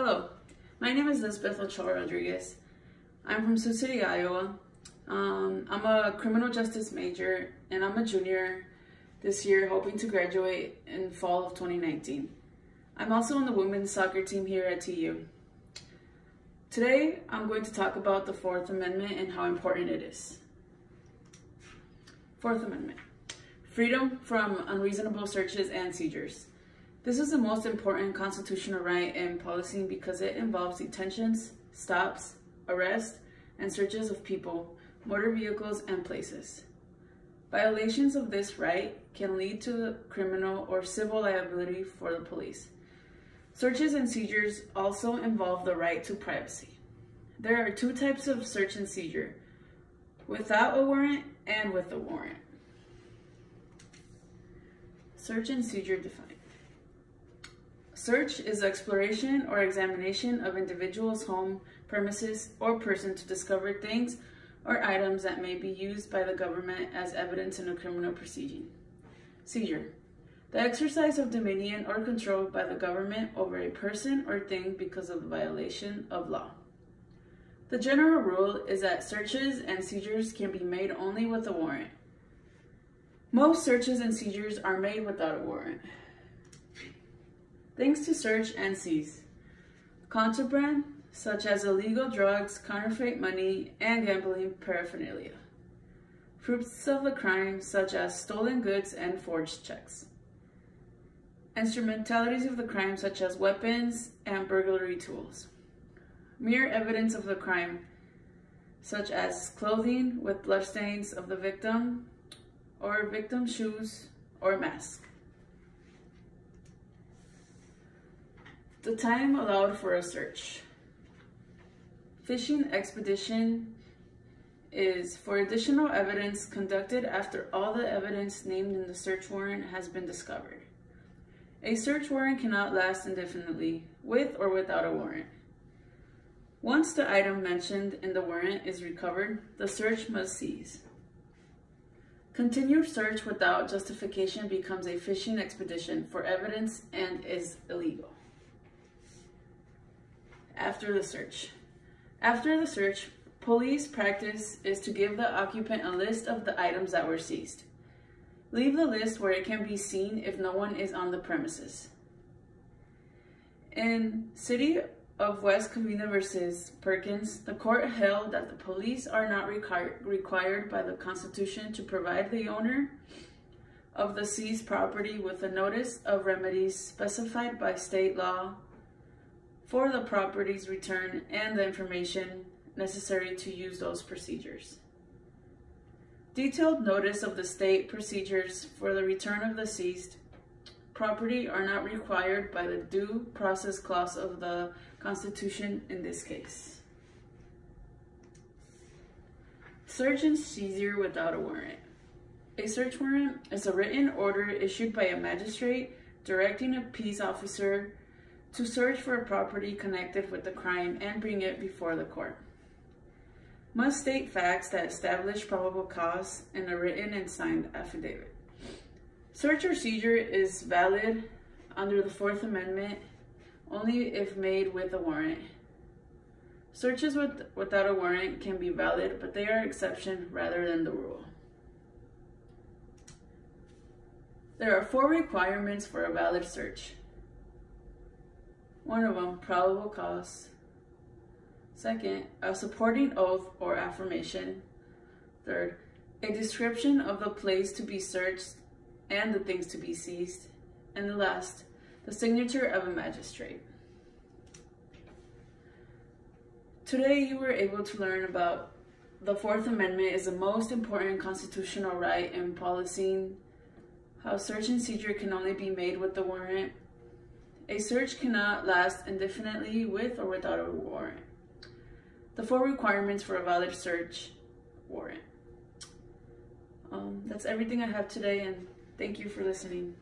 Hello, my name is Lisbeth Ochoa Rodriguez. I'm from Sioux City, Iowa. I'm a criminal justice major and I'm a junior this year, hoping to graduate in fall of 2019. I'm also on the women's soccer team here at TU. Today, I'm going to talk about the Fourth Amendment and how important it is. Fourth Amendment, freedom from unreasonable searches and seizures. This is the most important constitutional right in policing because it involves detentions, stops, arrests, and searches of people, motor vehicles, and places. Violations of this right can lead to criminal or civil liability for the police. Searches and seizures also involve the right to privacy. There are two types of search and seizure, without a warrant and with a warrant. Search and seizure defined. Search is exploration or examination of individual's home, premises, or person to discover things or items that may be used by the government as evidence in a criminal proceeding. Seizure, the exercise of dominion or control by the government over a person or thing because of the violation of law. The general rule is that searches and seizures can be made only with a warrant. Most searches and seizures are made without a warrant. Things to search and seize. Contraband, such as illegal drugs, counterfeit money, and gambling paraphernalia. Fruits of the crime, such as stolen goods and forged checks. Instrumentalities of the crime, such as weapons and burglary tools. Mere evidence of the crime, such as clothing with bloodstains of the victim, or victim's shoes or mask. The time allowed for a search. Fishing expedition is for additional evidence conducted after all the evidence named in the search warrant has been discovered. A search warrant cannot last indefinitely, with or without a warrant. Once the item mentioned in the warrant is recovered, the search must cease. Continued search without justification becomes a fishing expedition for evidence and is illegal. After the search. After the search, police practice is to give the occupant a list of the items that were seized. Leave the list where it can be seen if no one is on the premises. In City of West Covina versus Perkins, the court held that the police are not required by the Constitution to provide the owner of the seized property with a notice of remedies specified by state law for the property's return and the information necessary to use those procedures. Detailed notice of the state procedures for the return of the seized property are not required by the Due Process Clause of the Constitution in this case. Search and seizure without a warrant. A search warrant is a written order issued by a magistrate directing a peace officer to search for a property connected with the crime and bring it before the court. Must state facts that establish probable cause in a written and signed affidavit. Search or seizure is valid under the Fourth Amendment only if made with a warrant. Searches without a warrant can be valid, but they are exception rather than the rule. There are 4 requirements for a valid search. One of them, probable cause. Second, a supporting oath or affirmation. Third, a description of the place to be searched and the things to be seized. And the last, the signature of a magistrate. Today you were able to learn about the Fourth Amendment is the most important constitutional right in policing, how search and seizure can only be made with the warrant. A search cannot last indefinitely with or without a warrant. The 4 requirements for a valid search warrant. That's everything I have today, and thank you for listening.